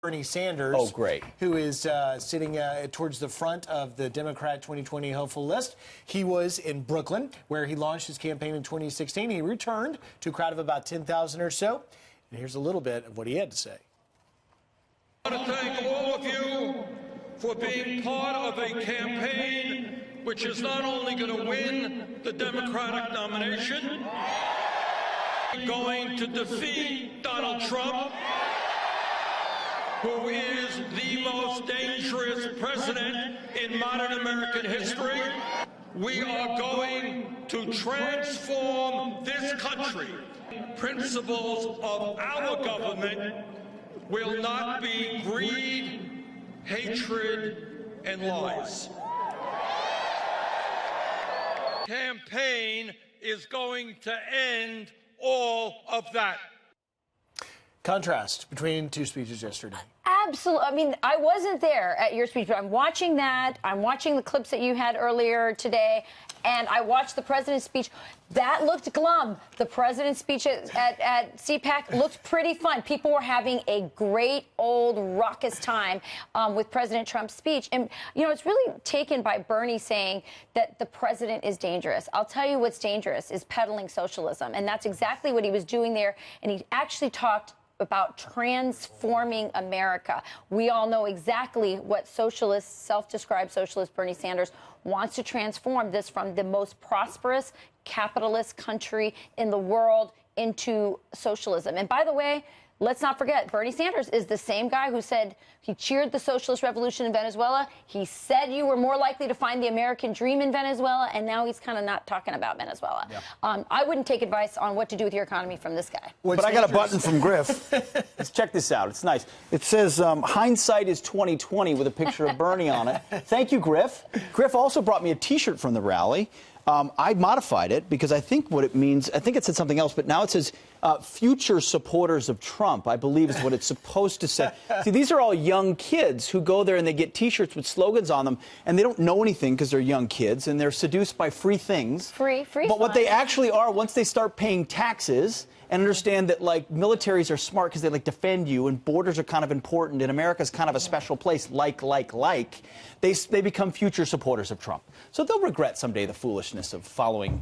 Bernie Sanders, oh, great, who is sitting towards the front of the Democrat 2020 hopeful list. He was in Brooklyn, where he launched his campaign in 2016. He returned to a crowd of about 10,000 or so. And here's a little bit of what he had to say. I want to thank all of you for being part of a campaign which is not only going to win the Democratic nomination, going to defeat Donald Trump, who is the most dangerous president in modern American history. We are going to transform this country. Principles of our government will not be greed, hatred, and lies. Campaign is going to end all of that. Contrast between two speeches yesterday. Absolutely. I mean, I wasn't there at your speech, but I'm watching that. I'm watching the clips that you had earlier today, and I watched the president's speech. That looked glum. The president's speech at CPAC looked pretty fun. People were having a great old raucous time with President Trump's speech. And, you know, it's really taken by Bernie saying that the president is dangerous. I'll tell you what's dangerous is peddling socialism. And that's exactly what he was doing there. And he actually talked about transforming America. We all know exactly what socialist, self-described socialist Bernie Sanders wants to transform this from the most prosperous capitalist country in the world into socialism. And by the way, let's not forget, Bernie Sanders is the same guy who said he cheered the socialist revolution in Venezuela. He said you were more likely to find the American dream in Venezuela, and now he's kind of not talking about Venezuela. Yeah. I wouldn't take advice on what to do with your economy from this guy. But I got a button from Griff. Let's check this out. It's nice. It says, hindsight is 2020 with a picture of Bernie on it. Thank you, Griff. Griff also brought me a T-shirt from the rally. I modified it because I think what it means, I think it said something else, but now it says future supporters of Trump, I believe is what it's supposed to say. See, these are all young kids who go there and they get T-shirts with slogans on them, and they don't know anything because they're young kids, and they're seduced by free things. Free But what they actually are, once they start paying taxes and understand that, like, militaries are smart because they, like, defend you, and borders are kind of important, and America's kind of a special place, they become future supporters of Trump. So they'll regret someday the foolishness of following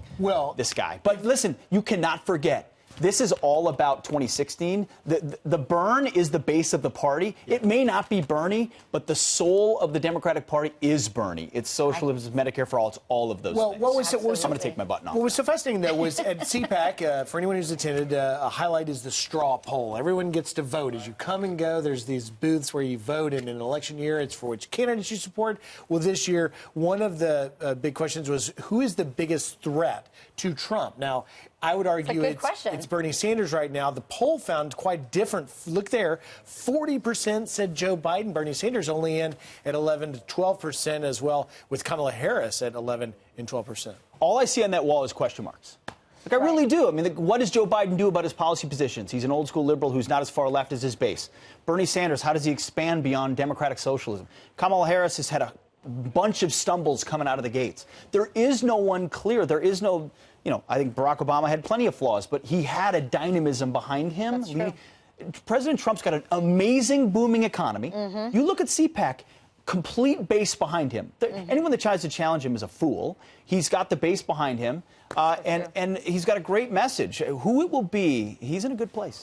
this guy. But listen, you cannot forget, this is all about 2016. The burn is the base of the party. It may not be Bernie, but the soul of the Democratic Party is Bernie. It's socialism, it's Medicare for all, it's all of those things. I'm going to take my button off. What was so fascinating, though, was at CPAC, for anyone who's attended, a highlight is the straw poll. Everyone gets to vote. As you come and go, there's these booths where you vote, and in an election year, it's for which candidates you support. Well, this year, one of the big questions was, who is the biggest threat to Trump? Now, I would argue it's Bernie Sanders right now. The poll found quite different. Look there, 40% said Joe Biden. Bernie Sanders only in at 11 to 12% as well, with Kamala Harris at 11 and 12%. All I see on that wall is question marks. Like, I really do. I mean, what does Joe Biden do about his policy positions? He's an old school liberal who's not as far left as his base. Bernie Sanders, how does he expand beyond democratic socialism? Kamala Harris has had a bunch of stumbles coming out of the gates. There is no one clear. There is no, you know, I think Barack Obama had plenty of flaws, but he had a dynamism behind him. That's true. President Trump's got an amazing, booming economy. You look at CPAC, complete base behind him. Anyone that tries to challenge him is a fool. He's got the base behind him, and he's got a great message. Who it will be, he's in a good place.